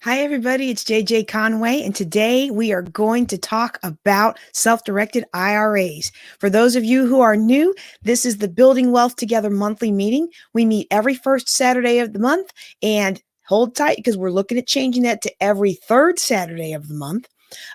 Hi, everybody. It's JJ Conway, and today we are going to talk about self-directed IRAs. For those of you who are new, this is the Building Wealth Together monthly meeting. We meet every first Saturday of the month, and hold tight because we're looking at changing that to every third Saturday of the month.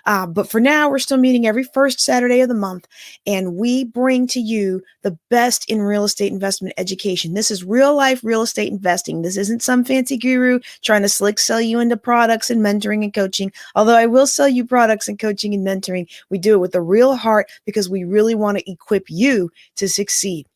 But for now, we're still meeting every first Saturday of the month, and we bring to you the best in real estate investment education. This is real life real estate investing. This isn't some fancy guru trying to slick sell you into products and mentoring and coaching. Although I will sell you products and coaching and mentoring, we do it with a real heart because we really want to equip you to succeed.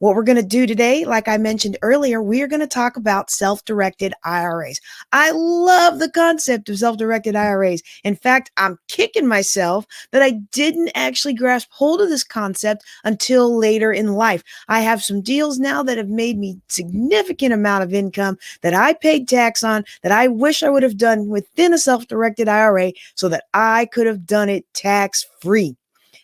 What we're going to do today, like I mentioned earlier, we are going to talk about self-directed IRAs. I love the concept of self-directed IRAs. In fact, I'm kicking myself that I didn't actually grasp hold of this concept until later in life. I have some deals now that have made me significant amount of income that I paid tax on that I wish I would have done within a self-directed IRA so that I could have done it tax-free.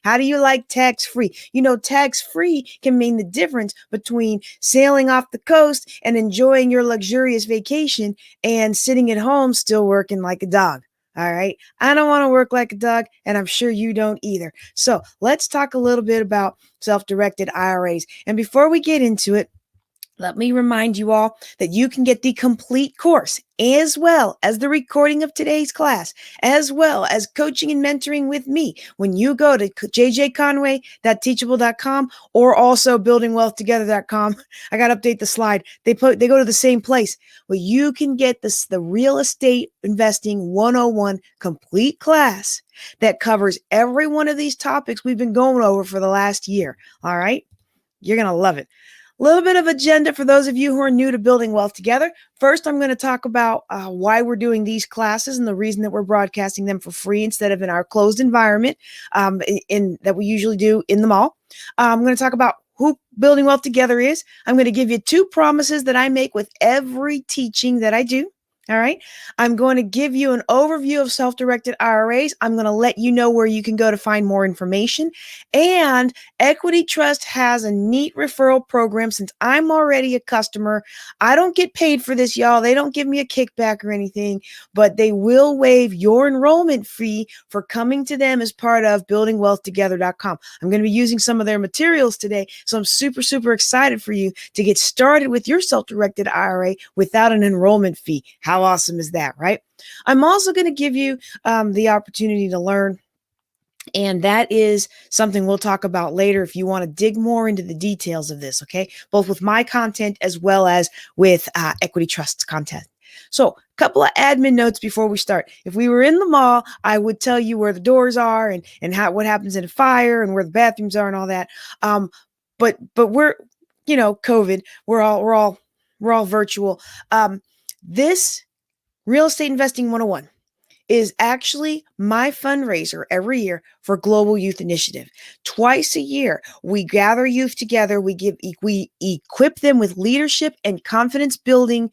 How do you like tax-free? You know, tax-free can mean the difference between sailing off the coast and enjoying your luxurious vacation and sitting at home still working like a dog. All right. I don't want to work like a dog, and I'm sure you don't either. So let's talk a little bit about self-directed IRAs. And before we get into it, let me remind you all that you can get the complete course as well as the recording of today's class, as well as coaching and mentoring with me when you go to jjconway.teachable.com or also buildingwealthtogether.com. I got to update the slide. They go to the same place where you can get the real estate investing 101 complete class that covers every one of these topics we've been going over for the last year. All right. You're going to love it. A little bit of agenda for those of you who are new to Building Wealth Together. First, I'm going to talk about why we're doing these classes and the reason that we're broadcasting them for free instead of in our closed environment that we usually do in the mall. I'm going to talk about who Building Wealth Together is. I'm going to give you 2 promises that I make with every teaching that I do. All right. I'm going to give you an overview of self-directed IRAs. I'm going to let you know where you can go to find more information. And Equity Trust has a neat referral program. Since I'm already a customer, I don't get paid for this, y'all. They don't give me a kickback or anything, but they will waive your enrollment fee for coming to them as part of buildingwealthtogether.com. I'm going to be using some of their materials today. So I'm super, super excited for you to get started with your self-directed IRA without an enrollment fee. How awesome is that, right? I'm also going to give you the opportunity to learn, and that is something we'll talk about later if you want to dig more into the details of this, okay? Both with my content as well as with Equity Trust's content. So a couple of admin notes before we start. If we were in the mall, I would tell you where the doors are and what happens in a fire and where the bathrooms are and all that. But we're, COVID, we're all virtual. This Real Estate Investing 101 is actually my fundraiser every year for Global Youth Initiative. Twice a year, we gather youth together. We equip them with leadership and confidence building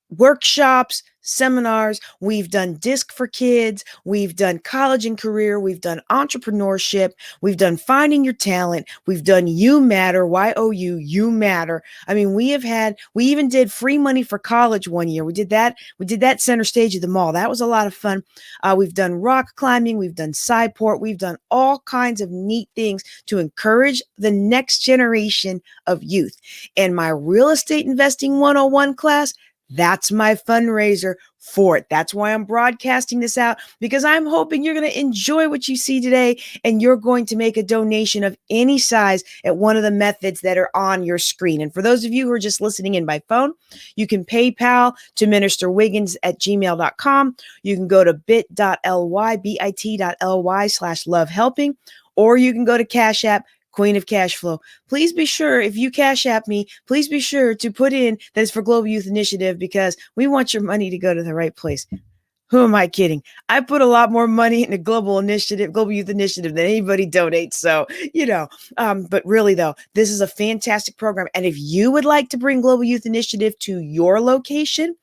workshops, seminars. We've done DISC for kids. We've done college and career. We've done entrepreneurship. We've done finding your talent. We've done You Matter, YOU, You Matter. I mean, we even did free money for college one year. We did that center stage of the mall. That was a lot of fun. We've done rock climbing. We've done Sideport. We've done all kinds of neat things to encourage the next generation of youth. And my Real Estate Investing 101 class, that's my fundraiser for it. That's why I'm broadcasting this out, because I'm hoping you're going to enjoy what you see today and you're going to make a donation of any size at one of the methods that are on your screen. And for those of you who are just listening in by phone, you can PayPal to ministerwiggins@gmail.com. You can go to bit.ly/lovehelping, or you can go to Cash App, Queen of Cash Flow. Please be sure, if you Cash App me, please be sure to put in that it's for Global Youth Initiative, because we want your money to go to the right place. Who am I kidding? I put a lot more money in the Global Youth Initiative than anybody donates. So, but really though, this is a fantastic program. And if you would like to bring Global Youth Initiative to your location,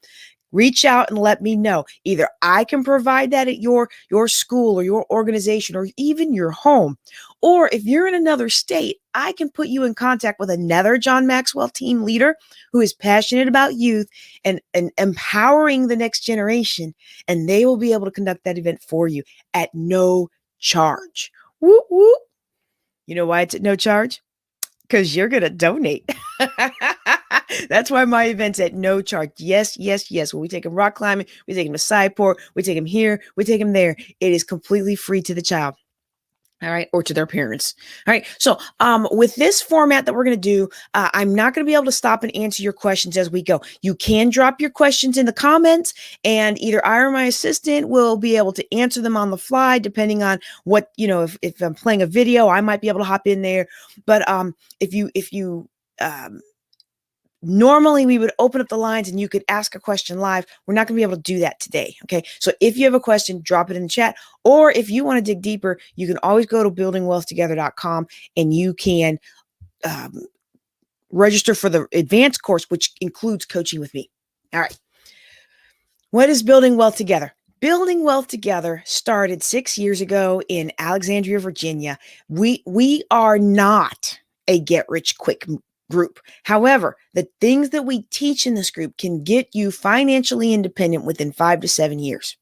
reach out and let me know. Either I can provide that at your school or your organization or even your home. Or if you're in another state, I can put you in contact with another John Maxwell team leader who is passionate about youth and empowering the next generation. And they will be able to conduct that event for you at no charge. Whoop, whoop. You know why it's at no charge? Because you're going to donate. That's why my event's at no charge. Yes, yes, yes. When we take them rock climbing, we take them to Sideport, we take them here, we take them there. It is completely free to the child. All right. Or to their parents. All right. So with this format that we're going to do, I'm not going to be able to stop and answer your questions as we go. You can drop your questions in the comments and either I or my assistant will be able to answer them on the fly, depending on what, if I'm playing a video, I might be able to hop in there. But if you normally we would open up the lines and you could ask a question live. We're not going to be able to do that today. Okay. So if you have a question, drop it in the chat. Or if you want to dig deeper, you can always go to buildingwealthtogether.com and you can register for the advanced course, which includes coaching with me. All right. What is Building Wealth Together? Building Wealth Together started 6 years ago in Alexandria, Virginia. We are not a get rich quick group. However, the things that we teach in this group can get you financially independent within 5 to 7 years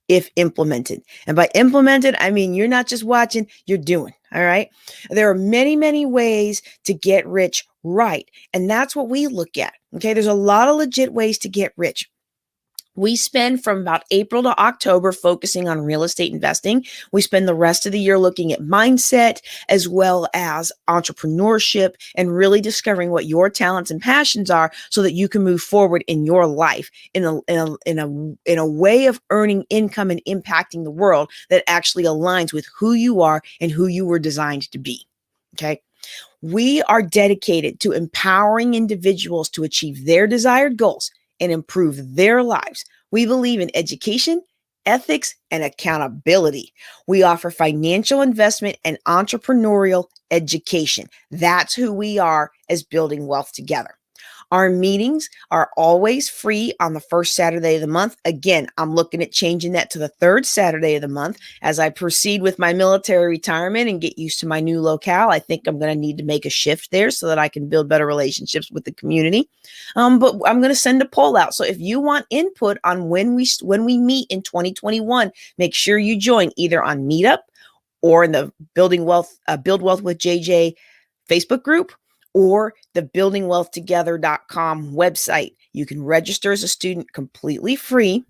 if implemented. And by implemented, I mean, you're not just watching, you're doing. All right. There are many, many ways to get rich right. And that's what we look at. Okay. There's a lot of legit ways to get rich. We spend from about April to October focusing on real estate investing. We spend the rest of the year looking at mindset as well as entrepreneurship and really discovering what your talents and passions are so that you can move forward in your life in a way of earning income and impacting the world that actually aligns with who you are and who you were designed to be. Okay. We are dedicated to empowering individuals to achieve their desired goals and improve their lives. We believe in education, ethics, and accountability. We offer financial investment and entrepreneurial education. That's who we are as Building Wealth Together. Our meetings are always free on the first Saturday of the month. Again, I'm looking at changing that to the third Saturday of the month as I proceed with my military retirement and get used to my new locale. I think I'm going to need to make a shift there so that I can build better relationships with the community. But I'm going to send a poll out. So if you want input on when we meet in 2021, make sure you join either on Meetup or in the Build Wealth with JJ Facebook group, or the buildingwealthtogether.com website. You can register as a student completely free,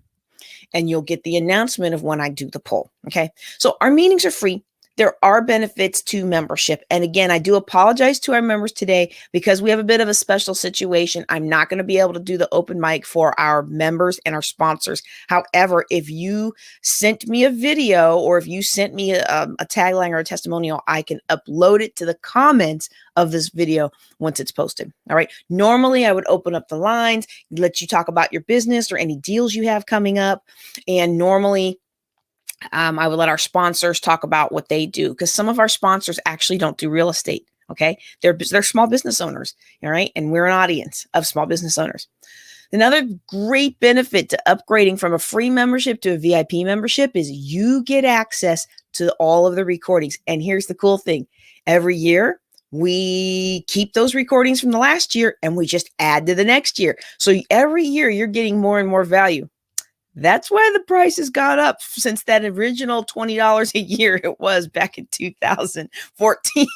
and you'll get the announcement of when I do the poll. Okay. So our meetings are free. There are benefits to membership. And again, I do apologize to our members today because we have a bit of a special situation. I'm not going to be able to do the open mic for our members and our sponsors. However, if you sent me a video or if you sent me a tagline or a testimonial, I can upload it to the comments of this video once it's posted. All right. Normally, I would open up the lines, let you talk about your business or any deals you have coming up. And normally, I would let our sponsors talk about what they do because some of our sponsors actually don't do real estate. Okay. They're small business owners. All right. And we're an audience of small business owners. Another great benefit to upgrading from a free membership to a VIP membership is you get access to all of the recordings. And here's the cool thing. Every year, we keep those recordings from the last year and we just add to the next year. So every year you're getting more and more value. That's why the price has gone up since that original $20 a year it was back in 2014.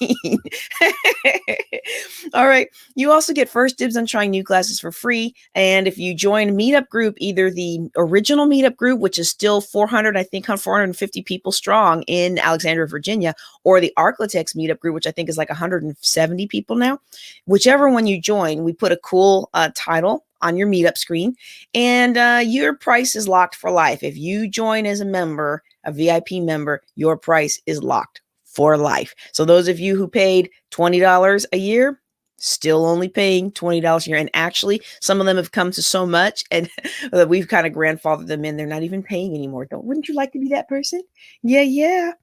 All right. You also get first dibs on trying new classes for free. And if you join a meetup group, either the original meetup group, which is still 450 people strong in Alexandria, Virginia, or the Architects meetup group, which I think is like 170 people now, whichever one you join, we put a cool title on your meetup screen, and your price is locked for life. If you join as a member, a VIP member, your price is locked for life. So those of you who paid $20 a year, still only paying $20 a year. And actually, some of them have come to so much and that we've kind of grandfathered them in. They're not even paying anymore. Wouldn't you like to be that person? Yeah.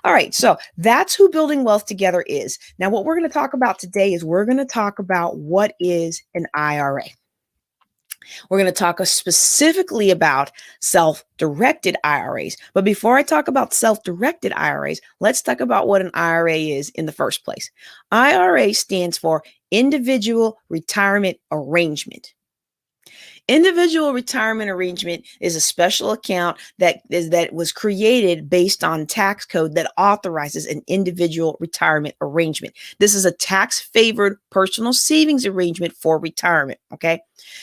All right. So that's who Building Wealth Together is. Now, what we're going to talk about today is we're going to talk about what is an IRA. We're going to talk specifically about self-directed IRAs. But before I talk about self-directed IRAs, let's talk about what an IRA is in the first place. IRA stands for Individual Retirement Arrangement. Individual retirement arrangement is a special account that was created based on tax code that authorizes an individual retirement arrangement. This is a tax-favored personal savings arrangement for retirement, okay?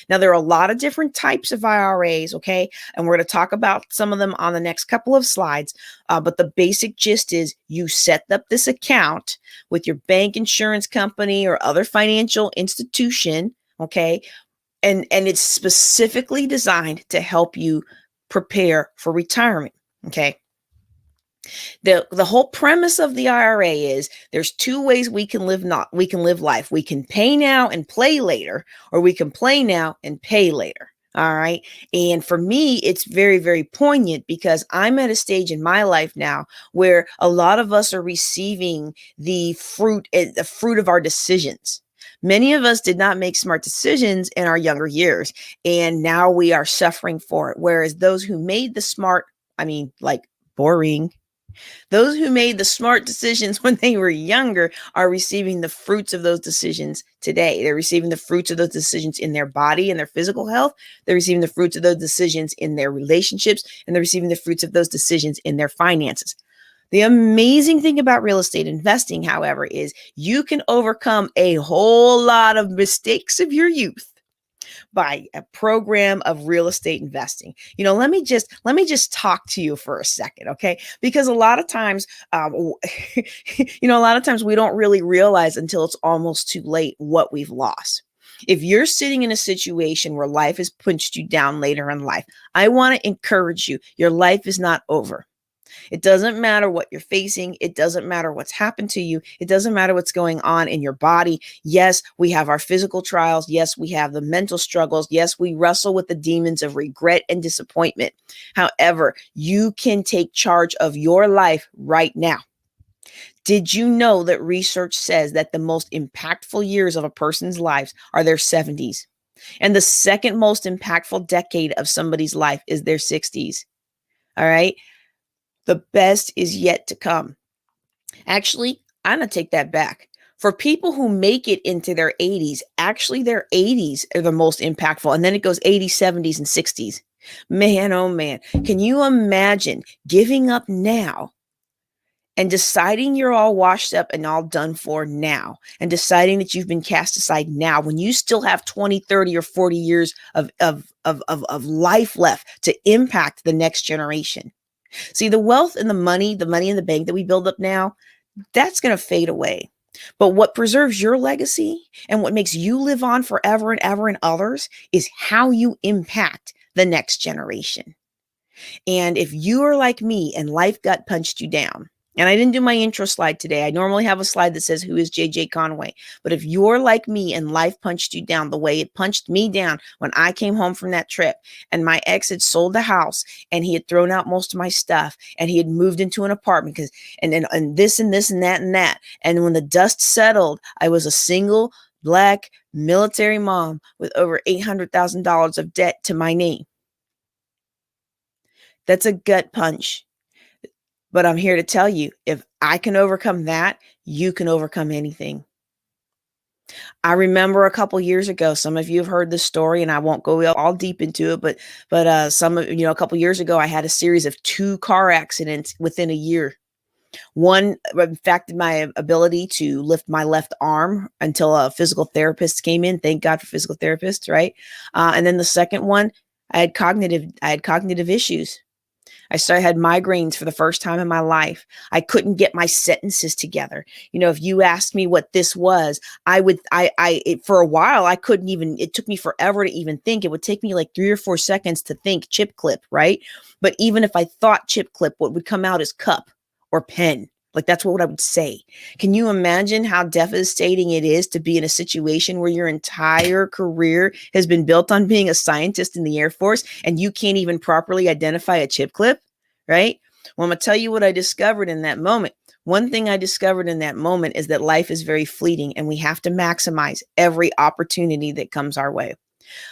Now, there are a lot of different types of IRAs, okay? And we're going to talk about some of them on the next couple of slides. But the basic gist is you set up this account with your bank, insurance company, or other financial institution, okay? And it's specifically designed to help you prepare for retirement, okay? The whole premise of the IRA is there's two ways we can live life. We can pay now and play later, or we can play now and pay later. All right. And for me, it's very, very poignant because I'm at a stage in my life now where a lot of us are receiving the fruit of our decisions. Many of us did not make smart decisions in our younger years, and now we are suffering for it. Whereas those who made the smart, boring, those who made the smart decisions when they were younger are receiving the fruits of those decisions today. They're receiving the fruits of those decisions in their body and their physical health. They're receiving the fruits of those decisions in their relationships, and they're receiving the fruits of those decisions in their finances. The amazing thing about real estate investing, however, is you can overcome a whole lot of mistakes of your youth by a program of real estate investing. Let me just talk to you for a second, okay? Because a lot of times, we don't really realize until it's almost too late what we've lost. If you're sitting in a situation where life has punched you down later in life, I want to encourage you. Your life is not over. It doesn't matter what you're facing. It doesn't matter what's happened to you. It doesn't matter what's going on in your body. Yes, we have our physical trials. Yes, we have the mental struggles. Yes, we wrestle with the demons of regret and disappointment. However, you can take charge of your life right now. Did you know that research says that the most impactful years of a person's lives are their 70s? And the second most impactful decade of somebody's life is their 60s. All right. The best is yet to come. Actually, I'm going to take that back. For people who make it into their 80s, actually their 80s are the most impactful. And then it goes 80s, 70s, and 60s. Man, oh man. Can you imagine giving up now and deciding you're all washed up and all done for now, and deciding that you've been cast aside now when you still have 20, 30, or 40 years of life left to impact the next generation? See, the wealth and the money in the bank that we build up now, that's going to fade away. But what preserves your legacy and what makes you live on forever and ever in others is how you impact the next generation. And if you are like me and life got punched you down, and I didn't do my intro slide today. I normally have a slide that says, who is JJ Conway? But if you're like me and life punched you down the way it punched me down when I came home from that trip and my ex had sold the house and he had thrown out most of my stuff and he had moved into an apartment and this and this and that and that. And when the dust settled, I was a single Black military mom with over $800,000 of debt to my name. That's a gut punch. But I'm here to tell you, if I can overcome that, you can overcome anything. I remember a couple years ago, some of you have heard this story and I won't go all deep into it, but a couple years ago, I had a series of 2 car accidents within a year. One affected my ability to lift my left arm until a physical therapist came in. Thank God for physical therapists, right? And then the second one, I had cognitive issues. I had migraines for the first time in my life. I couldn't get my sentences together. If you asked me what this was, for a while, I couldn't even, it took me forever to even think. It would take me like 3 or 4 seconds to think chip clip, right? But even if I thought chip clip, what would come out is cup or pen. Like that's what I would say. Can you imagine how devastating it is to be in a situation where your entire career has been built on being a scientist in the Air Force and you can't even properly identify a chip clip, right? Well, I'm going to tell you what I discovered in that moment. One thing I discovered in that moment is that life is very fleeting and we have to maximize every opportunity that comes our way.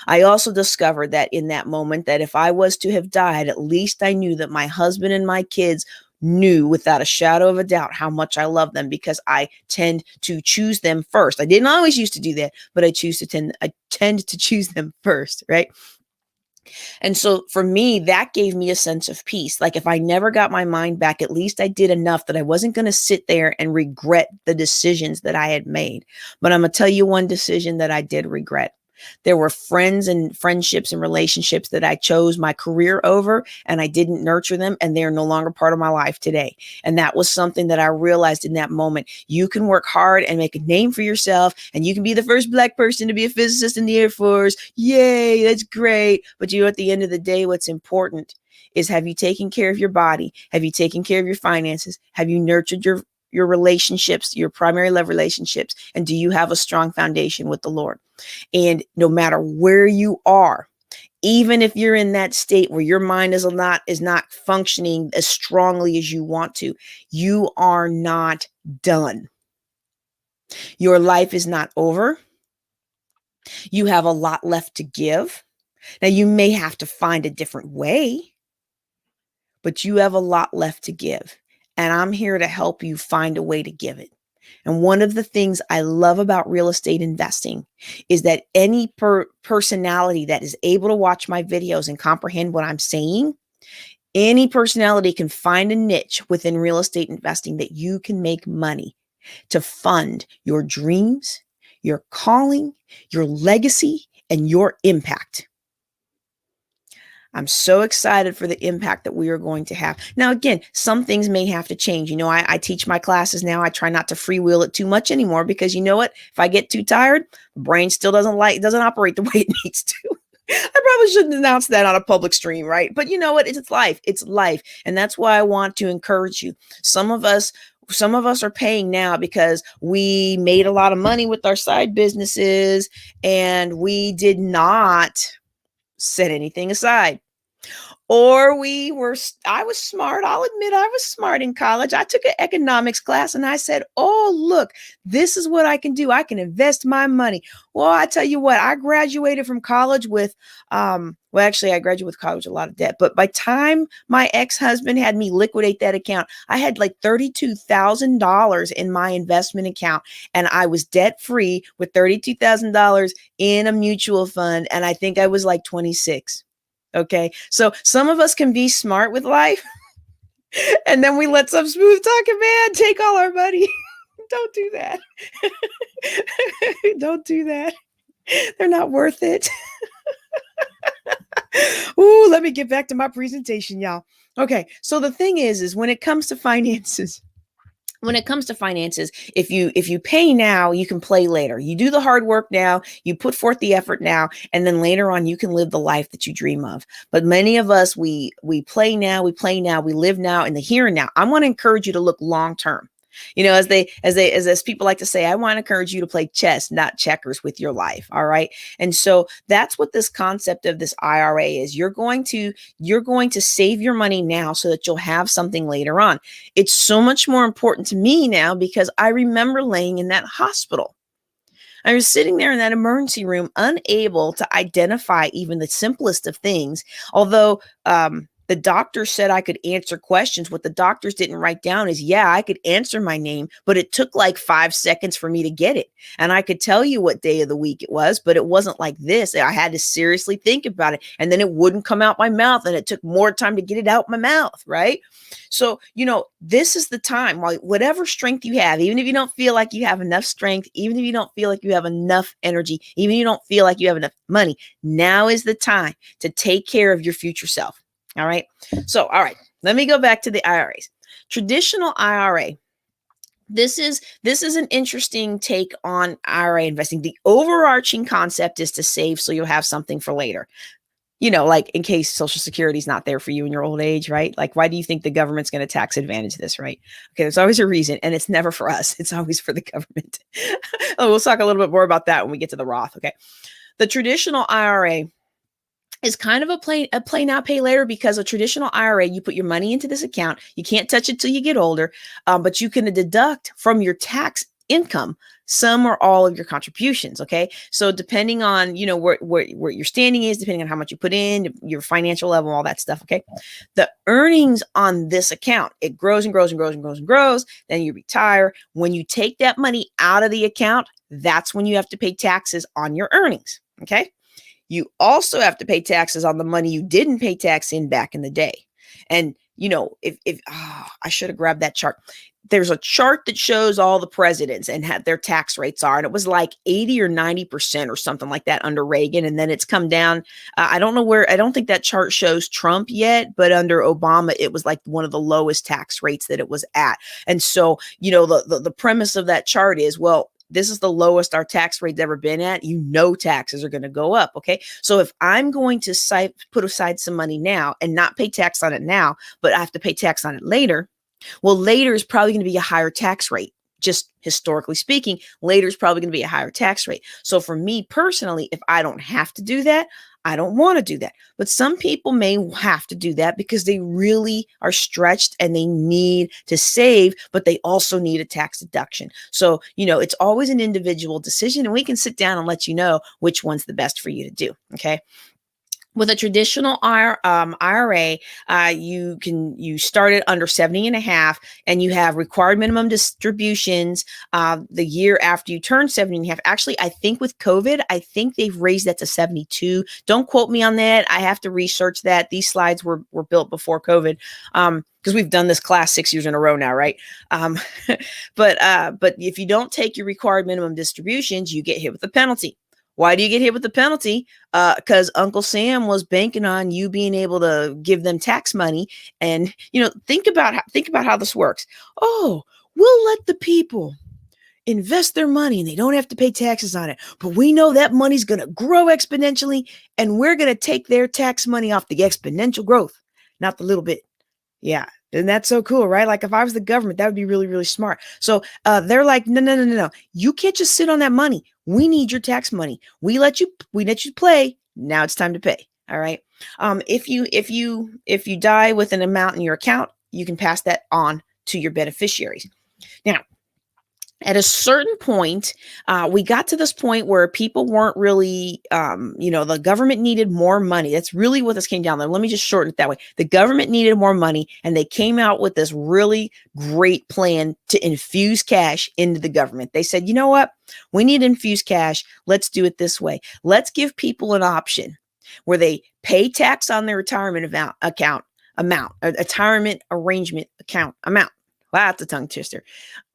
I also discovered that in that moment, that if I was to have died, at least I knew that my husband and my kids knew without a shadow of a doubt how much I love them, because I tend to choose them first. I didn't always used to do that, but I tend to choose them first, right? And so for me, that gave me a sense of peace. Like if I never got my mind back, at least I did enough that I wasn't going to sit there and regret the decisions that I had made. But I'm going to tell you one decision that I did regret. There were friends and friendships and relationships that I chose my career over, and I didn't nurture them, and they're no longer part of my life today. And that was something that I realized in that moment. You can work hard and make a name for yourself, and you can be the first Black person to be a physicist in the Air Force. Yay, that's great. But you know, at the end of the day, what's important is, have you taken care of your body? Have you taken care of your finances? Have you nurtured your relationships, your primary love relationships? And do you have a strong foundation with the Lord? And no matter where you are, even if you're in that state where your mind is not functioning as strongly as you want to, you are not done. Your life is not over. You have a lot left to give. Now, you may have to find a different way, but you have a lot left to give. And I'm here to help you find a way to give it. And one of the things I love about real estate investing is that any personality that is able to watch my videos and comprehend what I'm saying, any personality can find a niche within real estate investing that you can make money to fund your dreams, your calling, your legacy, and your impact. I'm so excited for the impact that we are going to have. Now, again, some things may have to change. You know, I teach my classes now. I try not to freewheel it too much anymore, because you know what? If I get too tired, the brain still doesn't operate the way it needs to. I probably shouldn't announce that on a public stream, right? But you know what? It's life. It's life. And that's why I want to encourage you. Some of us are paying now because we made a lot of money with our side businesses and we did not set anything aside. Or I was smart. I'll admit I was smart in college. I took an economics class and I said, oh, look, this is what I can do. I can invest my money. Well, I tell you what, I graduated from college with, I graduated with college with a lot of debt. But by the time my ex-husband had me liquidate that account, I had like $32,000 in my investment account. And I was debt free with $32,000 in a mutual fund. And I think I was like 26. Okay. So some of us can be smart with life and then we let some smooth talking man take all our money. Don't do that. Don't do that. They're not worth it. Ooh, let me get back to my presentation, y'all. Okay. So the thing is when it comes to finances, if you pay now, you can play later. You do the hard work now, you put forth the effort now, and then later on you can live the life that you dream of. But many of us, we play now, we live now in the here and now. I want to encourage you to look long term. You know, as people like to say, I want to encourage you to play chess, not checkers with your life. All right. And so that's what this concept of this IRA is. You're going to save your money now so that you'll have something later on. It's so much more important to me now because I remember laying in that hospital. I was sitting there in that emergency room, unable to identify even the simplest of things, although, the doctor said I could answer questions. What the doctors didn't write down is, yeah, I could answer my name, but it took like 5 seconds for me to get it. And I could tell you what day of the week it was, but it wasn't like this. I had to seriously think about it. And then it wouldn't come out my mouth. And it took more time to get it out my mouth. Right. So, you know, this is the time, whatever strength you have, even if you don't feel like you have enough strength, even if you don't feel like you have enough energy, even if you don't feel like you have enough money, now is the time to take care of your future self. All right. So, all right, let me go back to the IRAs. Traditional IRA. This is an interesting take on IRA investing. The overarching concept is to save so you'll have something for later. You know, like in case Social Security is not there for you in your old age, right? Like, why do you think the government's going to tax advantage this, right? Okay, there's always a reason, and it's never for us. It's always for the government. We'll talk a little bit more about that when we get to the Roth. Okay, the traditional IRA is kind of a play now, pay later, because a traditional IRA, you put your money into this account. You can't touch it till you get older, but you can deduct from your tax income some or all of your contributions. Okay. So depending on, where your standing is, depending on how much you put in, your financial level, all that stuff. Okay. The earnings on this account, it grows and grows and grows and grows and grows. Then you retire. When you take that money out of the account, that's when you have to pay taxes on your earnings. Okay. You also have to pay taxes on the money you didn't pay tax in back in the day. And, if I should have grabbed that chart. There's a chart that shows all the presidents and what their tax rates are. And it was like 80 or 90% or something like that under Reagan. And then it's come down. I don't think that chart shows Trump yet, but under Obama, it was like one of the lowest tax rates that it was at. And so, the premise of that chart is, well, this is the lowest our tax rate's ever been at. Taxes are going to go up. Okay. So if I'm going to put aside some money now and not pay tax on it now, but I have to pay tax on it later, well, later is probably going to be a higher tax rate. Just historically speaking, later is probably going to be a higher tax rate. So for me personally, if I don't have to do that, I don't want to do that. But some people may have to do that because they really are stretched and they need to save, but they also need a tax deduction. So, it's always an individual decision, and we can sit down and let you know which one's the best for you to do. Okay. With a traditional IRA, you start it under 70 and a half, and you have required minimum distributions the year after you turn 70 and a half. Actually, I think with COVID, I think they've raised that to 72. Don't quote me on that. I have to research that. These slides were built before COVID. Because we've done this class 6 years in a row now, right? But if you don't take your required minimum distributions, you get hit with a penalty. Why do you get hit with the penalty? Because Uncle Sam was banking on you being able to give them tax money. And, think about how this works. Oh, we'll let the people invest their money and they don't have to pay taxes on it. But we know that money's going to grow exponentially, and we're going to take their tax money off the exponential growth, not the little bit. Yeah. And that's so cool, right? Like if I was the government, that would be really, really smart. So they're like, no. You can't just sit on that money. We need your tax money. We let you play. Now it's time to pay. All right. If you die with an amount in your account, you can pass that on to your beneficiaries. Now, at a certain point, we got to this point where people weren't really, the government needed more money. That's really what this came down to. Let me just shorten it that way. The government needed more money, and they came out with this really great plan to infuse cash into the government. They said, you know what? We need to infuse cash. Let's do it this way. Let's give people an option where they pay tax on their retirement retirement arrangement account amount. Wow, that's a tongue twister.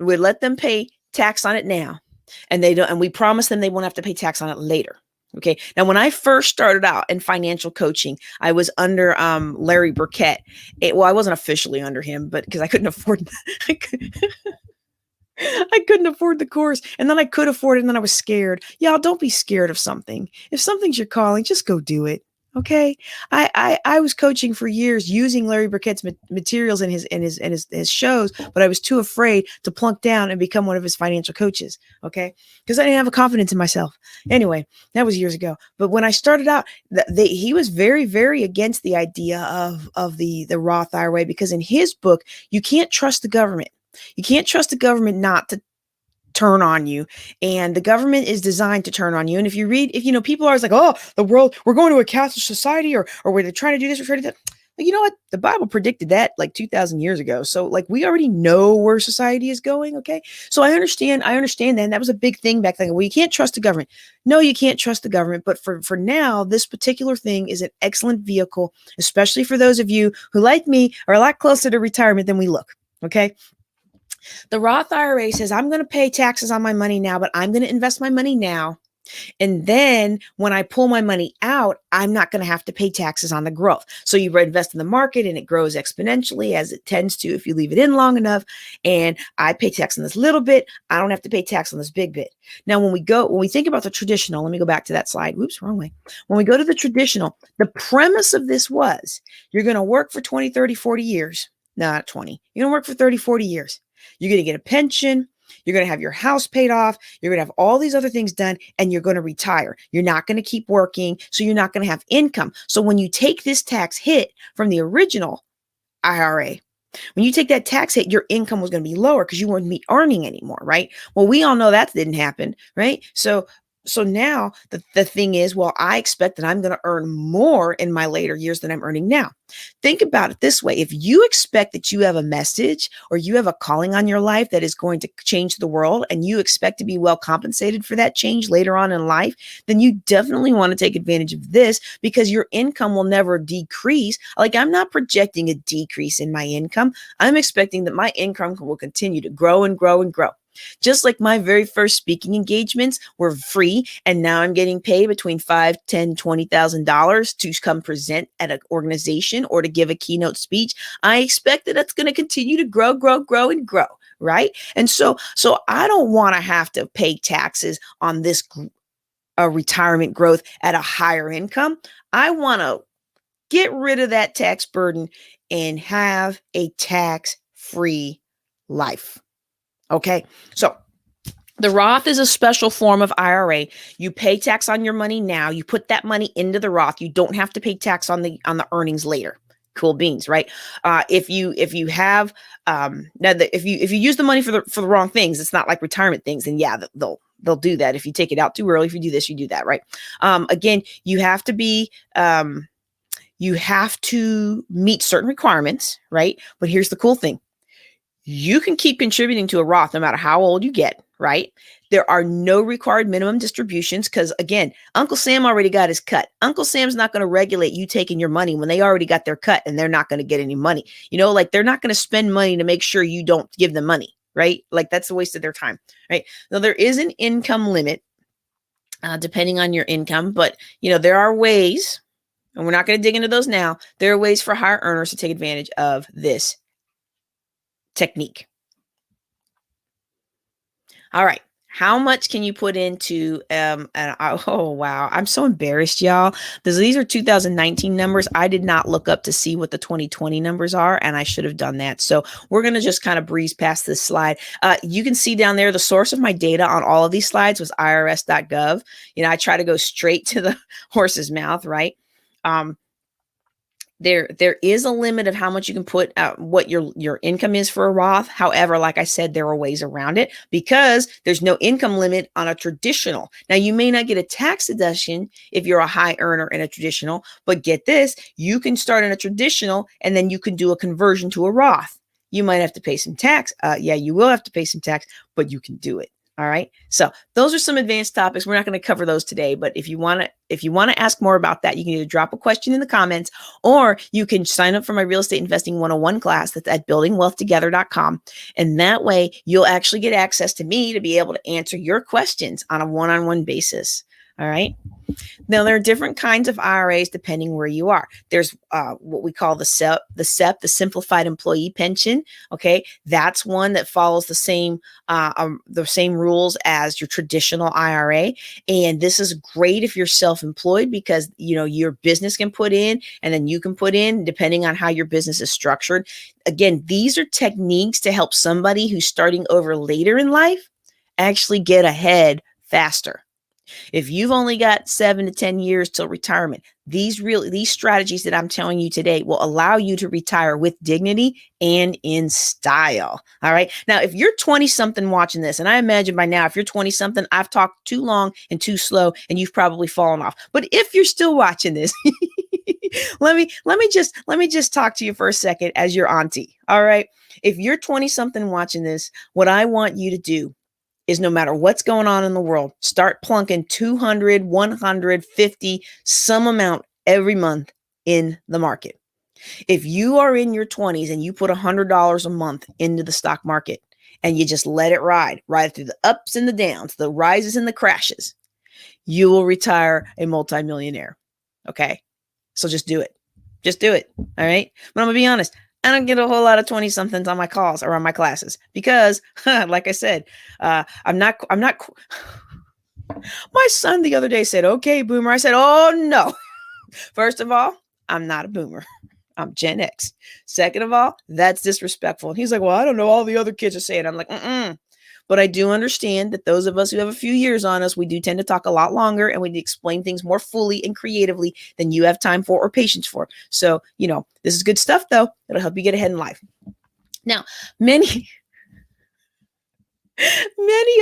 We let them pay tax on it now, and we promise them they won't have to pay tax on it later. Okay. Now, when I first started out in financial coaching, I was under Larry Burkett. I wasn't officially under him, but because I couldn't afford I couldn't afford the course, and then I could afford it, and then I was scared. Y'all, don't be scared of something. If something's your calling, just go do it. Okay. I was coaching for years using Larry Burkett's materials in his shows, but I was too afraid to plunk down and become one of his financial coaches. Okay. Because I didn't have a confidence in myself. Anyway, that was years ago. But when I started out, he was very, very against the idea of the Roth IRA, because in his book, you can't trust the government. You can't trust the government not to turn on you, and the government is designed to turn on you. And if people are always like, oh, the world, we're going to a cashless society, or we're trying to do this, we're trying to do that. Like, you know what? The Bible predicted that like 2,000 years ago. So like, we already know where society is going. Okay. So I understand that. And that was a big thing back then. Well, you can't trust the government. No, you can't trust the government. But for now, this particular thing is an excellent vehicle, especially for those of you who, like me, are a lot closer to retirement than we look. Okay. The Roth IRA says, I'm going to pay taxes on my money now, but I'm going to invest my money now. And then when I pull my money out, I'm not going to have to pay taxes on the growth. So you invest in the market and it grows exponentially, as it tends to if you leave it in long enough. And I pay tax on this little bit. I don't have to pay tax on this big bit. Now, when we think about the traditional, let me go back to that slide. Whoops, wrong way. When we go to the traditional, the premise of this was you're going to work for 20, 30, 40 years. No, not 20. You're going to work for 30, 40 years. You're going to get a pension. You're going to have your house paid off. You're going to have all these other things done, and you're going to retire. You're not going to keep working, so you're not going to have income. So when you take this tax hit from the original IRA, When you take that tax hit, your income was going to be lower because you wouldn't be earning anymore, right? Well, we all know that didn't happen, right? So now the thing is, well, I expect that I'm going to earn more in my later years than I'm earning now. Think about it this way. If you expect that you have a message or you have a calling on your life that is going to change the world and you expect to be well compensated for that change later on in life, then you definitely want to take advantage of this because your income will never decrease. Like, I'm not projecting a decrease in my income. I'm expecting that my income will continue to grow and grow and grow. Just like my very first speaking engagements were free, and now I'm getting paid between $5,000, $10,000, $20,000 to come present at an organization or to give a keynote speech. I expect that that's going to continue to grow, grow, grow, and grow, right? And so I don't want to have to pay taxes on this retirement growth at a higher income. I want to get rid of that tax burden and have a tax-free life. Okay, so the Roth is a special form of IRA. You pay tax on your money now. You put that money into the Roth. You don't have to pay tax on the earnings later. Cool beans, right? If you have if you use the money for the wrong things, it's not like retirement things. And yeah, they'll do that if you take it out too early. If you do this, you do that, right? Again, you have to meet certain requirements, right? But here's the cool thing. You can keep contributing to a Roth no matter how old you get, right? There are no required minimum distributions because, again, Uncle Sam already got his cut. Uncle Sam's not going to regulate you taking your money when they already got their cut and they're not going to get any money. Like, they're not going to spend money to make sure you don't give them money, right? Like, that's a waste of their time, right? Now, there is an income limit depending on your income, but, there are ways, and we're not going to dig into those now. There are ways for higher earners to take advantage of this technique. All right. How much can you put into, oh, wow. I'm so embarrassed, y'all. These are 2019 numbers. I did not look up to see what the 2020 numbers are, and I should have done that. So we're going to just kind of breeze past this slide. You can see down there, the source of my data on all of these slides was irs.gov. I try to go straight to the horse's mouth, right? There is a limit of how much you can put what your income is for a Roth. However, like I said, there are ways around it because there's no income limit on a traditional. Now, you may not get a tax deduction if you're a high earner in a traditional, but get this, you can start in a traditional and then you can do a conversion to a Roth. You might have to pay some tax. Yeah, you will have to pay some tax, but you can do it. All right. So those are some advanced topics. We're not going to cover those today, but if you want to ask more about that, you can either drop a question in the comments or you can sign up for my real estate investing 101 class that's at buildingwealthtogether.com. And that way you'll actually get access to me to be able to answer your questions on a one-on-one basis. All right. Now, there are different kinds of IRAs depending where you are. There's what we call the SEP, the Simplified Employee Pension. Okay, that's one that follows the same rules as your traditional IRA. And this is great if you're self-employed because your business can put in, and then you can put in depending on how your business is structured. Again, these are techniques to help somebody who's starting over later in life actually get ahead faster. If you've only got 7 to 10 years till retirement, these strategies that I'm telling you today will allow you to retire with dignity and in style. All right. Now, if you're 20 something watching this, and I imagine by now, if you're 20 something, I've talked too long and too slow and you've probably fallen off. But if you're still watching this, let me just talk to you for a second as your auntie. All right. If you're 20 something watching this, what I want you to do is no matter what's going on in the world, start plunking 200, 150, some amount every month in the market. If you are in your 20s and you put $100 a month into the stock market and you just let it ride through the ups and the downs, the rises and the crashes, you will retire a multimillionaire. Okay. So just do it. Just do it. All right. But I'm going to be honest. I don't get a whole lot of 20 somethings on my calls or on my classes because like I said, I'm not, my son the other day said, okay, boomer. I said, oh no. First of all, I'm not a boomer. I'm Gen X. Second of all, that's disrespectful. And he's like, well, I don't know. All the other kids are saying, I'm like, But I do understand that those of us who have a few years on us, we do tend to talk a lot longer and we explain things more fully and creatively than you have time for or patience for. So, this is good stuff though. It'll help you get ahead in life. Now, many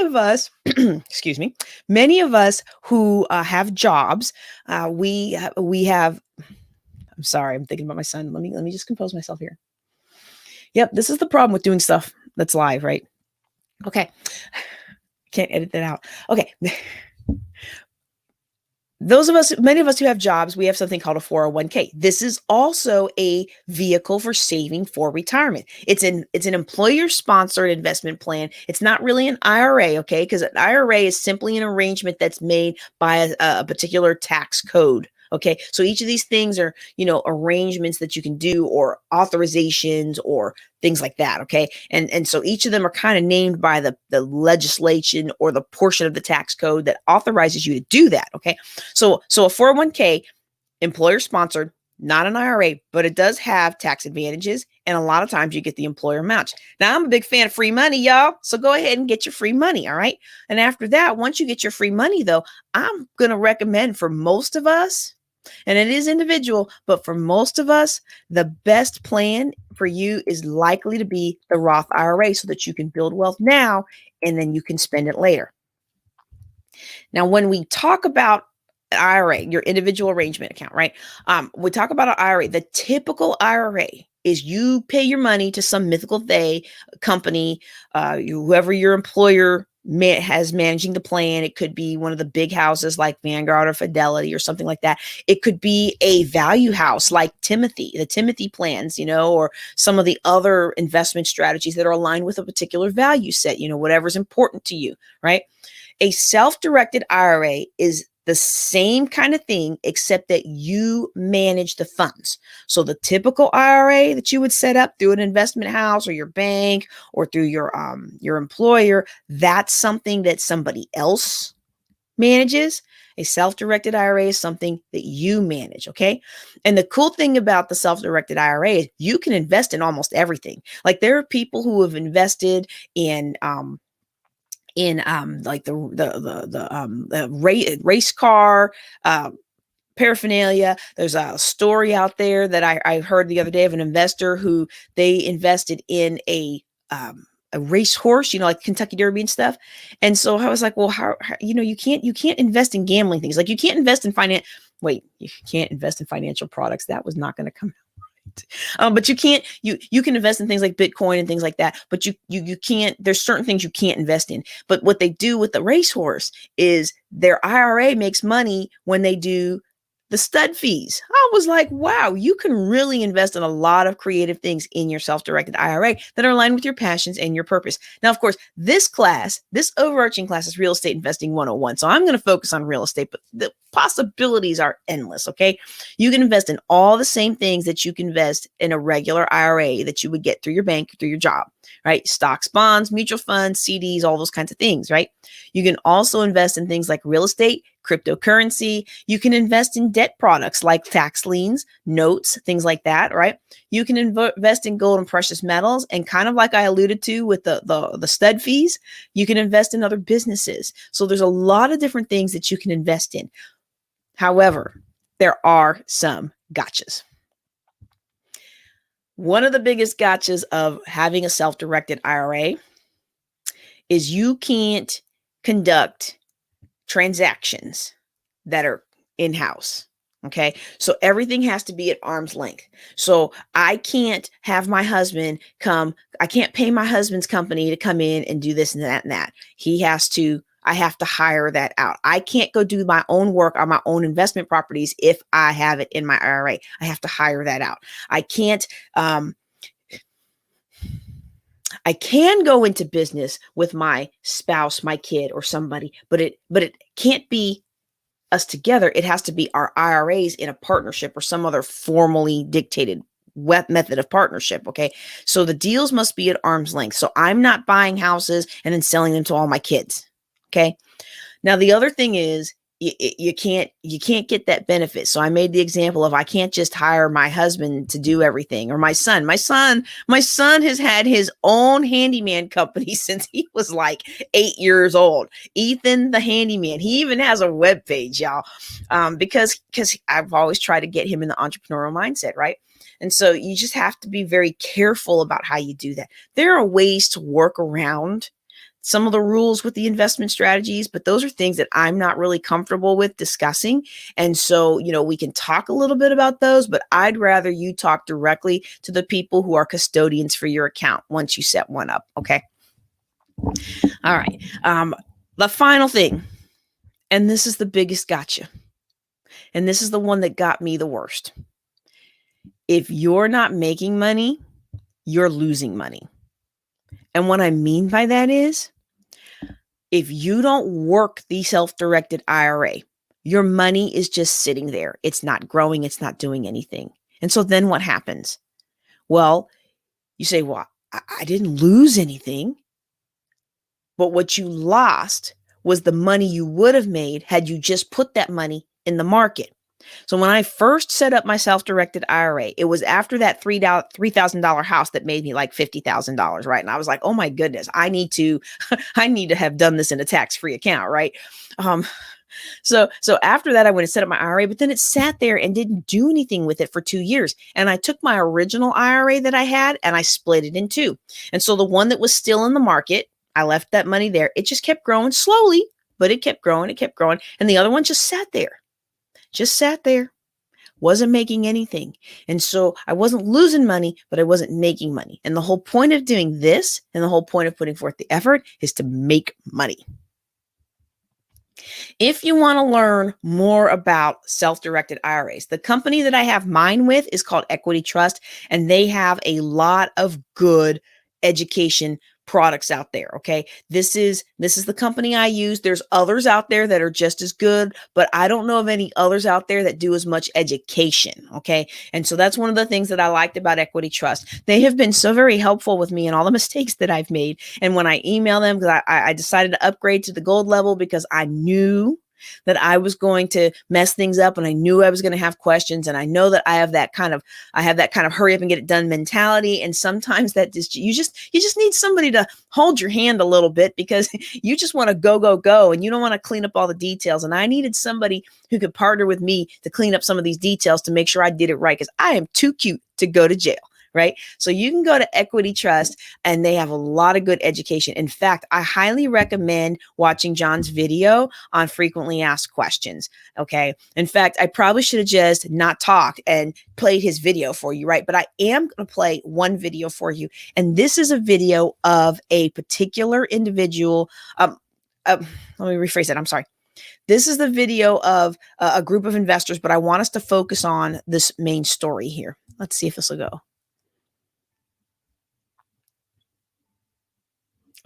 of us, excuse me, many of us who have jobs, we have. I'm sorry, I'm thinking about my son. Let me just compose myself here. Yep, this is the problem with doing stuff that's live, right? Okay, can't edit that out. Okay. Many of us who have jobs, we have something called a 401k. This is also a vehicle for saving for retirement. It's an employer-sponsored investment plan. It's not really an IRA, okay? Because an IRA is simply an arrangement that's made by a particular tax code. Okay, so each of these things are, arrangements that you can do, or authorizations, or things like that. Okay, and so each of them are kind of named by the legislation or the portion of the tax code that authorizes you to do that. Okay, so a 401k, employer sponsored, not an IRA, but it does have tax advantages, and a lot of times you get the employer match. Now, I'm a big fan of free money, y'all, so go ahead and get your free money. All right, and after that, once you get your free money, though, I'm going to recommend, for most of us, and it is individual, but for most of us, the best plan for you is likely to be the Roth IRA, so that you can build wealth now and then you can spend it later. Now, when we talk about IRA, your individual arrangement account, right? We talk about an IRA. The typical IRA is you pay your money to some mythical company, whoever your employer has managing the plan. It could be one of the big houses like Vanguard or Fidelity or something like that. It could be a value house like the Timothy plans, or some of the other investment strategies that are aligned with a particular value set, whatever's important to you, right? A self-directed IRA is the same kind of thing, except that you manage the funds. So the typical IRA that you would set up through an investment house or your bank or through your employer, that's something that somebody else manages. A self-directed IRA is something that you manage, okay? And the cool thing about the self-directed IRA is you can invest in almost everything. Like, there are people who have invested in like the race car paraphernalia. There's a story out there that I heard the other day of an investor who they invested in a race horse, like Kentucky Derby and stuff. And so I was like, well, how you can't invest in gambling things. Like, you can't invest in you can't invest in financial products. That was not going to come. But you can invest in things like Bitcoin and things like that, but you can't, there's certain things you can't invest in. But what they do with the racehorse is their IRA makes money when they do the stud fees. I was like, wow, you can really invest in a lot of creative things in your self-directed IRA that are aligned with your passions and your purpose. Now, of course, this overarching class is Real Estate Investing 101. So I'm going to focus on real estate, but the possibilities are endless. Okay. You can invest in all the same things that you can invest in a regular IRA that you would get through your bank, through your job, right? Stocks, bonds, mutual funds, CDs, all those kinds of things, right? You can also invest in things like real estate, cryptocurrency. You can invest in debt products like tax liens, notes, things like that, right? You can invest in gold and precious metals, and kind of like I alluded to with the stud fees, you can invest in other businesses. So there's a lot of different things that you can invest in. However, there are some gotchas. One of the biggest gotchas of having a self-directed IRA is you can't conduct transactions that are in-house. Okay. So everything has to be at arm's length. So I can't have my husband I can't pay my husband's company to come in and do this and that and that. I have to hire that out. I can't go do my own work on my own investment properties if I have it in my IRA. I have to hire that out. I can go into business with my spouse, my kid, or somebody, but it can't be us together. It has to be our IRAs in a partnership or some other formally dictated method of partnership. Okay. So the deals must be at arm's length. So I'm not buying houses and then selling them to all my kids. Okay. Now, the other thing is you can't get that benefit. So I made the example of, I can't just hire my husband to do everything, or my son. My son has had his own handyman company since he was like 8 years old. Ethan, the handyman, he even has a web page, y'all. Because I've always tried to get him in the entrepreneurial mindset, right? And so you just have to be very careful about how you do that. There are ways to work around some of the rules with the investment strategies, but those are things that I'm not really comfortable with discussing. And so, we can talk a little bit about those, but I'd rather you talk directly to the people who are custodians for your account once you set one up. Okay. All right. The final thing, and this is the biggest gotcha, and this is the one that got me the worst. If you're not making money, you're losing money. And what I mean by that is, if you don't work the self-directed IRA, your money is just sitting there. It's not growing. It's not doing anything. And so then what happens? Well, you say, well, I didn't lose anything. But what you lost was the money you would have made had you just put that money in the market. So when I first set up my self-directed IRA, it was after that $3,000 house that made me like $50,000, right? And I was like, oh my goodness, I need to have done this in a tax-free account, right? So after that, I went and set up my IRA, but then it sat there and didn't do anything with it for 2 years. And I took my original IRA that I had and I split it in two. And so the one that was still in the market, I left that money there. It just kept growing slowly, but it kept growing. And the other one just sat there, wasn't making anything. And so I wasn't losing money, but I wasn't making money. And the whole point of doing this and the whole point of putting forth the effort is to make money. If you want to learn more about self-directed IRAs, the company that I have mine with is called Equity Trust, and they have a lot of good education products out there. Okay. This is the company I use. There's others out there that are just as good, but I don't know of any others out there that do as much education. Okay. And so that's one of the things that I liked about Equity Trust. They have been so very helpful with me in all the mistakes that I've made. And when I email them, because I decided to upgrade to the gold level because I knew that I was going to mess things up and I knew I was going to have questions. And I know that I have that kind of hurry up and get it done mentality. And sometimes that you just need somebody to hold your hand a little bit because you just want to go, and you don't want to clean up all the details. And I needed somebody who could partner with me to clean up some of these details to make sure I did it right, because I am too cute to go to jail. Right? So you can go to Equity Trust and they have a lot of good education. In fact, I highly recommend watching John's video on frequently asked questions. Okay. In fact, I probably should have just not talked and played his video for you, right? But I am going to play one video for you. And this is a video of a particular individual. Let me rephrase that. I'm sorry. This is the video of a group of investors, but I want us to focus on this main story here. Let's see if this will go.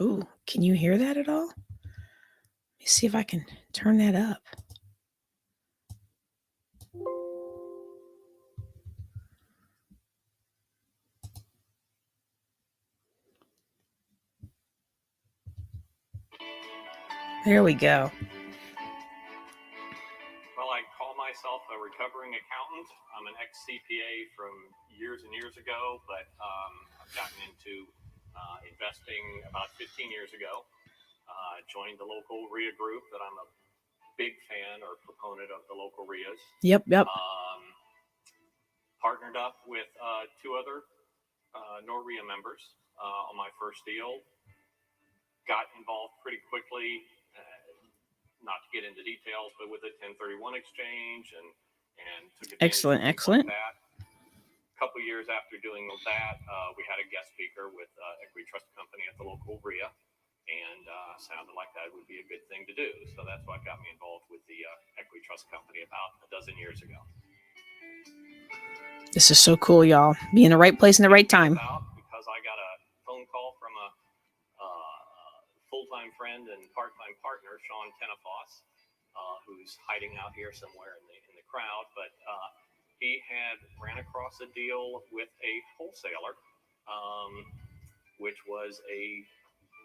Ooh, can you hear that at all? Let me see if I can turn that up. There we go. Well, I call myself a recovering accountant. I'm an ex-CPA from years and years ago, but I've gotten into investing about 15 years ago. Joined the local RIA group that I'm a big fan or proponent of, the local RIAs. Yep. Partnered up with two other NORRIA members on my first deal. Got involved pretty quickly, not to get into details, but with a 1031 exchange and took advantage Excellent. of that. A couple of years after doing that, we had a guest speaker with Equity Trust Company at the local RIA, and sounded like that would be a good thing to do. So that's what got me involved with the Equity Trust Company about a dozen years ago. This is so cool, y'all. Be in the right place in the right time. Because I got a phone call from a full-time friend and part-time partner, Sean Tenafos, who's hiding out here somewhere in the crowd, but he had ran across a deal with a wholesaler, which was a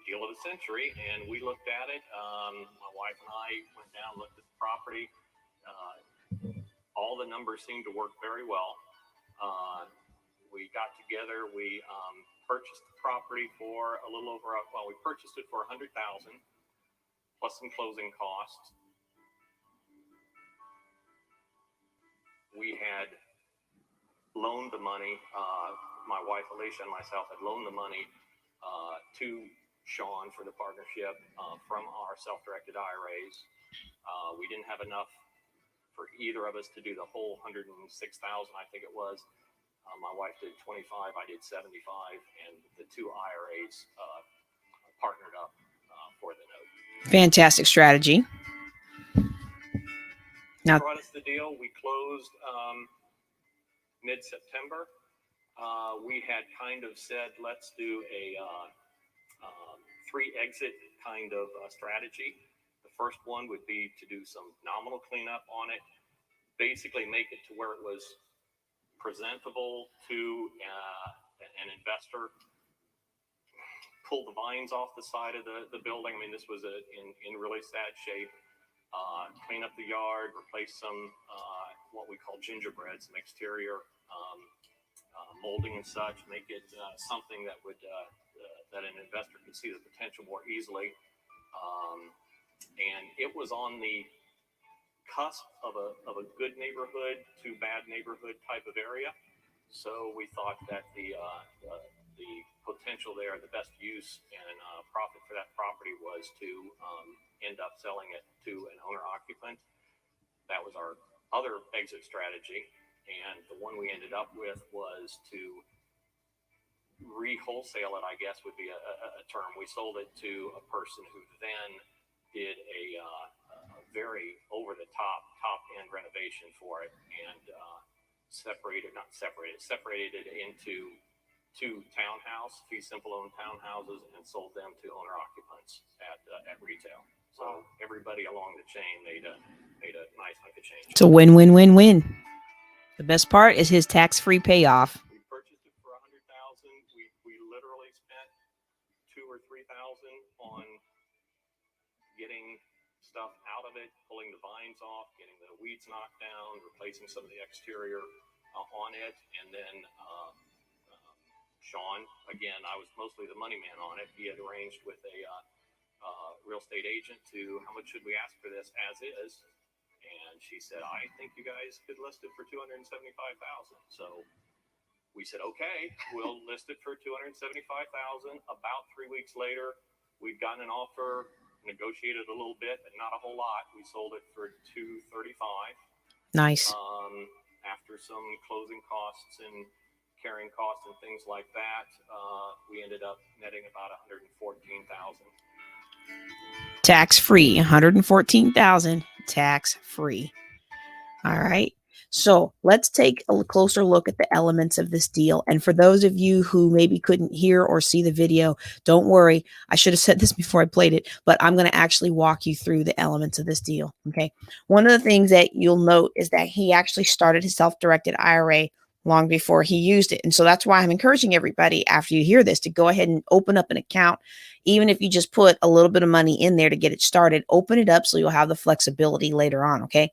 deal of the century, and we looked at it. My wife and I went down, looked at the property. All the numbers seemed to work very well. We got together. We purchased the property for a little over. We purchased it for $100,000 plus some closing costs. We had loaned the money. My wife Alicia and myself had loaned the money to Sean for the partnership from our self-directed IRAs. We didn't have enough for either of us to do the whole 106,000, I think it was. My wife did 25, I did 75, and the two IRAs partnered up for the note. Fantastic strategy. Now, brought us the deal. We closed mid-September. We had kind of said, let's do a 3-exit kind of strategy. The first one would be to do some nominal cleanup on it, basically make it to where it was presentable to an investor, pull the vines off the side of the building. I mean, this was in really sad shape. Clean up the yard, replace some what we call gingerbread, some exterior molding and such, make it something that would that an investor could see the potential more easily. And it was on the cusp of a good neighborhood to bad neighborhood type of area. So we thought that the potential there, the best use and profit for that property was to end up selling it to an owner occupant. That was our other exit strategy. And the one we ended up with was to re-wholesale it, I guess would be a term. We sold it to a person who then did a very top-end renovation for it and separated it into 2 fee simple owned townhouses and sold them to owner occupants at retail. So everybody along the chain made a nice hunk of change. It's a win-win-win-win. The best part is his tax-free payoff. We purchased it for $100,000. We literally spent $2,000 or $3,000 on getting stuff out of it, pulling the vines off, getting the weeds knocked down, replacing some of the exterior on it, and then Sean, again, I was mostly the money man on it. He had arranged with a real estate agent to how much should we ask for this as is. And she said, I think you guys could list it for $275,000. So we said, okay, we'll list it for $275,000. About 3 weeks later, we'd gotten an offer, negotiated a little bit, but not a whole lot. We sold it for $235,000. Nice. After some closing costs and carrying costs and things like that, we ended up netting about $114,000. Tax-free, $114,000 tax-free. All right. So let's take a closer look at the elements of this deal. And for those of you who maybe couldn't hear or see the video, don't worry. I should have said this before I played it, but I'm going to actually walk you through the elements of this deal. Okay. One of the things that you'll note is that he actually started his self-directed IRA long before he used it. And so that's why I'm encouraging everybody after you hear this to go ahead and open up an account. Even if you just put a little bit of money in there to get it started, open it up so you'll have the flexibility later on. Okay.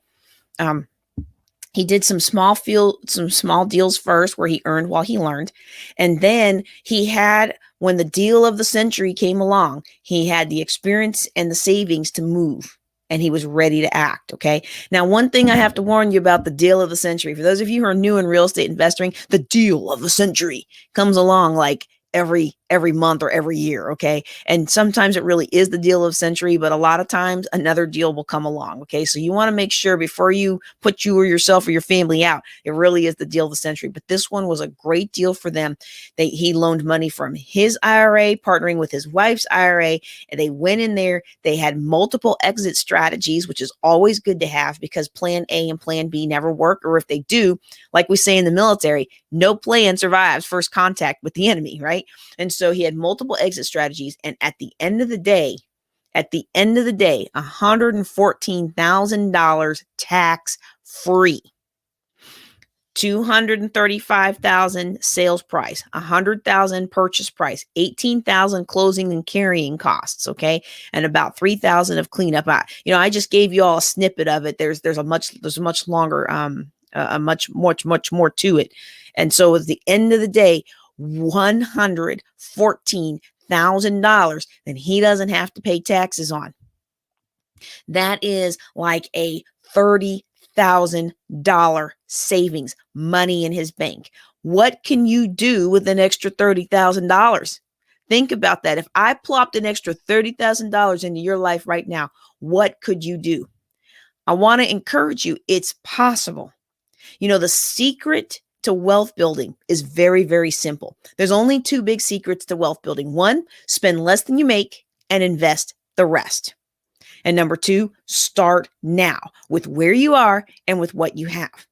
He did some small deals first where he earned while he learned. And then he had, when the deal of the century came along, he had the experience and the savings to move. And he was ready to act. Okay. Now, one thing I have to warn you about the deal of the century, for those of you who are new in real estate investing, the deal of the century comes along like every month or every year. Okay. And sometimes it really is the deal of the century, but a lot of times another deal will come along. Okay. So you want to make sure before you put you or yourself or your family out, it really is the deal of the century. But this one was a great deal for them. He loaned money from his IRA, partnering with his wife's IRA, and they went in there. They had multiple exit strategies, which is always good to have because plan A and plan B never work. Or if they do, like we say in the military, no plan survives first contact with the enemy, right? And so he had multiple exit strategies. And at the end of the day, $114,000 tax free. $235,000 sales price, $100,000 purchase price, $18,000 closing and carrying costs, okay, and about $3,000 of cleanup. I just gave you all a snippet of it. There's a much longer, much more to it. And so at the end of the day, $114,000, then he doesn't have to pay taxes on. That is like a $30,000 savings, money in his bank. What can you do with an extra $30,000? Think about that. If I plopped an extra $30,000 into your life right now, what could you do? I want to encourage you. It's possible. You know, the secret to wealth building is very, very simple. There's only two big secrets to wealth building. One, spend less than you make and invest the rest. And number two, start now with where you are and with what you have.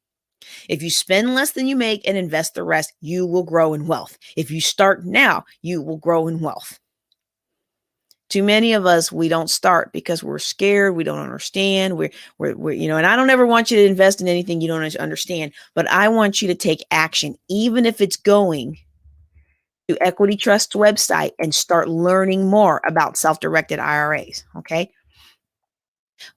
If you spend less than you make and invest the rest, you will grow in wealth. If you start now, you will grow in wealth. Too many of us, we don't start because we're scared. We don't understand. We're, and I don't ever want you to invest in anything you don't understand, but I want you to take action, even if it's going to Equity Trust's website and start learning more about self-directed IRAs. Okay.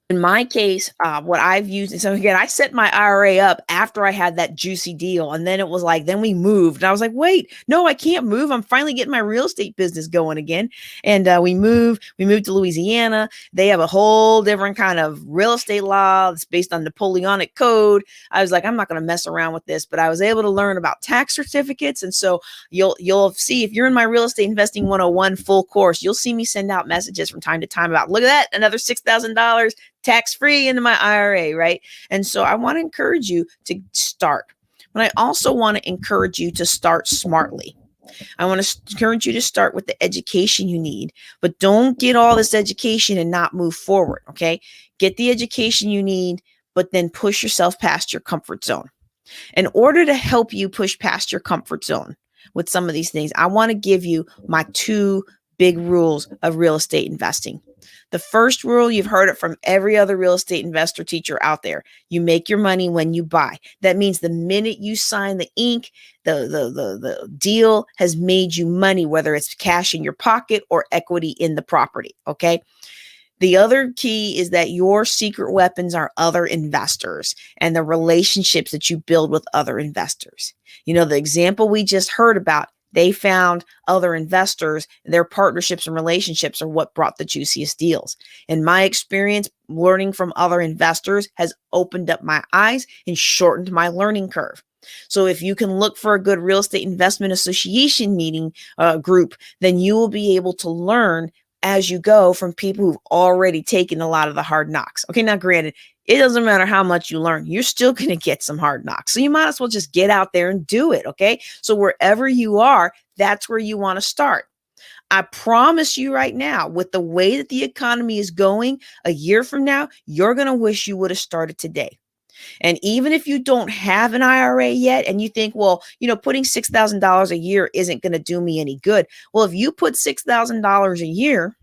In my case, what I've used, and so again, I set my IRA up after I had that juicy deal. And then it was like, then we moved. And I was like, wait, no, I can't move. I'm finally getting my real estate business going again. And we moved to Louisiana. They have a whole different kind of real estate law. It's based on Napoleonic code. I was like, I'm not going to mess around with this, but I was able to learn about tax certificates. And so you'll see, if you're in my real estate investing 101 full course, you'll see me send out messages from time to time about, look at that, another $6,000 tax-free into my IRA, right? And so I want to encourage you to start. But I also want to encourage you to start smartly. I want to encourage you to start with the education you need, but don't get all this education and not move forward, okay? Get the education you need, but then push yourself past your comfort zone. In order to help you push past your comfort zone with some of these things, I want to give you my two big rules of real estate investing. The first rule, you've heard it from every other real estate investor teacher out there. You make your money when you buy. That means the minute you sign the ink, the deal has made you money, whether it's cash in your pocket or equity in the property. Okay. The other key is that your secret weapons are other investors and the relationships that you build with other investors. You know, the example we just heard about, they found other investors. Their partnerships and relationships are what brought the juiciest deals. In my experience, learning from other investors has opened up my eyes and shortened my learning curve. So if you can look for a good real estate investment association meeting group, then you will be able to learn as you go from people who've already taken a lot of the hard knocks. Okay, now granted, it doesn't matter how much you learn, you're still going to get some hard knocks. So you might as well just get out there and do it. Okay, so wherever you are, that's where you want to start. I promise you right now, with the way that the economy is going, a year from now, you're going to wish you would have started today. And even if you don't have an IRA yet and you think, well, you know, putting $6,000 a year isn't going to do me any good. Well, if you put $6,000 a year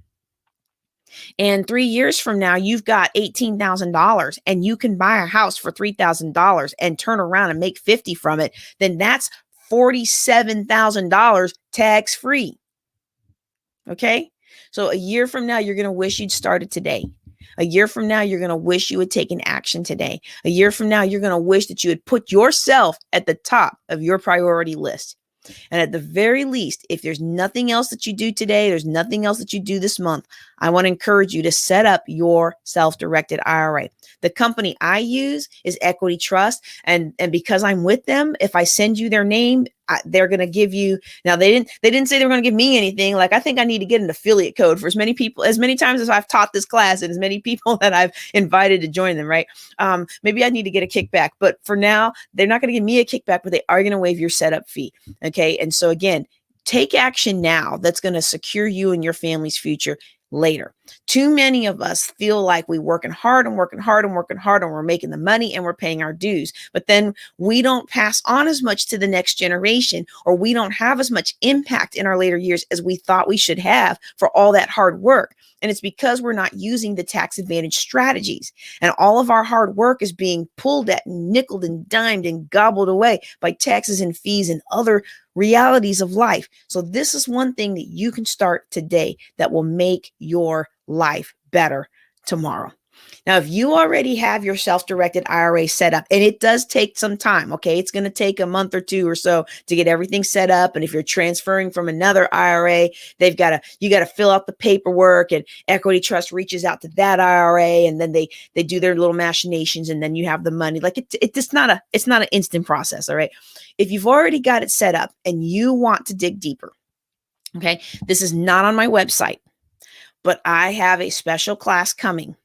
and 3 years from now, you've got $18,000 and you can buy a house for $3,000 and turn around and make 50 from it, then that's $47,000 tax free. Okay. So a year from now, you're going to wish you'd started today. A year from now, you're going to wish you had taken action today. A year from now, you're going to wish that you had put yourself at the top of your priority list. And at the very least, if there's nothing else that you do today, there's nothing else that you do this month, I want to encourage you to set up your self-directed IRA. The company I use is Equity Trust. And because I'm with them, if I send you their name, they're going to give you, now they didn't say they were going to give me anything. Like, I think I need to get an affiliate code for as many people, as many times as I've taught this class and as many people that I've invited to join them, right? Maybe I need to get a kickback, but for now, they're not going to give me a kickback, but they are going to waive your setup fee. Okay. And so again, take action now that's going to secure you and your family's future later. Too many of us feel like we're working hard and we're making the money and we're paying our dues, but then we don't pass on as much to the next generation, or we don't have as much impact in our later years as we thought we should have for all that hard work. And it's because we're not using the tax advantage strategies, and all of our hard work is being pulled at and nickeled and dimed and gobbled away by taxes and fees and other realities of life. So this is one thing that you can start today that will make your life better tomorrow. Now, if you already have your self-directed IRA set up, and it does take some time, okay, it's going to take a month or two or so to get everything set up. And if you're transferring from another IRA, you got to fill out the paperwork, and Equity Trust reaches out to that IRA, and then they do their little machinations, and then you have the money. Like it's not an instant process. All right. If you've already got it set up and you want to dig deeper, okay, this is not on my website, but I have a special class coming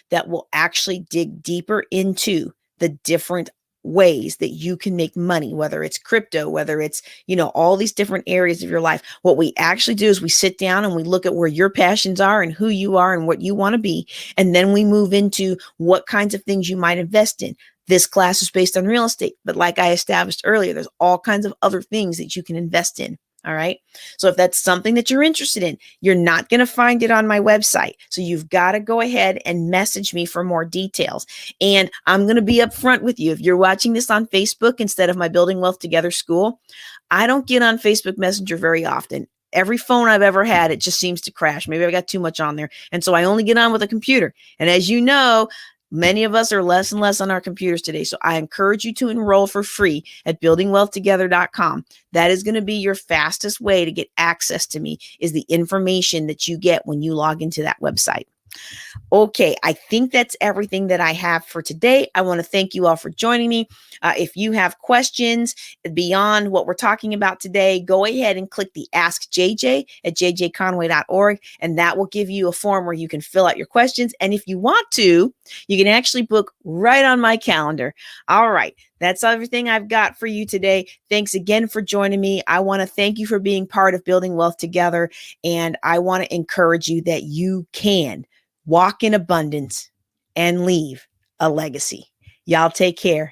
that will actually dig deeper into the different ways that you can make money, whether it's crypto, whether it's, all these different areas of your life. What we actually do is we sit down and we look at where your passions are and who you are and what you want to be. And then we move into what kinds of things you might invest in. This class is based on real estate, but like I established earlier, there's all kinds of other things that you can invest in. All right. So if that's something that you're interested in, you're not going to find it on my website. So you've got to go ahead and message me for more details. And I'm going to be upfront with you. If you're watching this on Facebook instead of my Building Wealth Together school, I don't get on Facebook Messenger very often. Every phone I've ever had, it just seems to crash. Maybe I got too much on there. And so I only get on with a computer. And as you know, many of us are less and less on our computers today. So I encourage you to enroll for free at buildingwealthtogether.com. That is going to be your fastest way to get access to me, is the information that you get when you log into that website. Okay, I think that's everything that I have for today. I want to thank you all for joining me. If you have questions beyond what we're talking about today, go ahead and click the Ask JJ at jjconway.org, and that will give you a form where you can fill out your questions. And if you want to, you can actually book right on my calendar. All right, that's everything I've got for you today. Thanks again for joining me. I want to thank you for being part of Building Wealth Together, and I want to encourage you that you can walk in abundance and leave a legacy. Y'all take care.